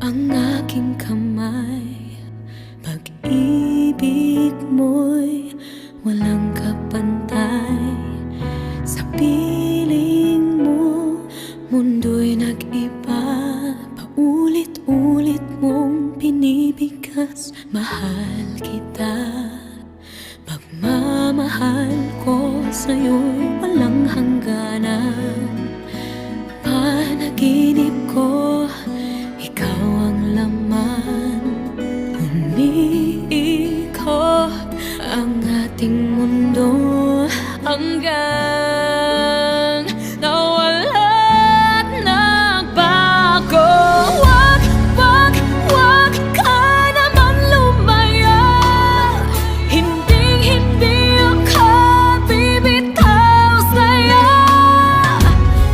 ang aking kamay. Pag-ibig mo'y walang kapantay. Sa piling mo, mundo'y nag-iba. Paulit-ulit mong pinibigkas. Mahal kita. Pagmamahal ko sa'yo'y walang hangganan. Panaginip ko, ikaw ang laman. Umiikot ang ating mundo hanggang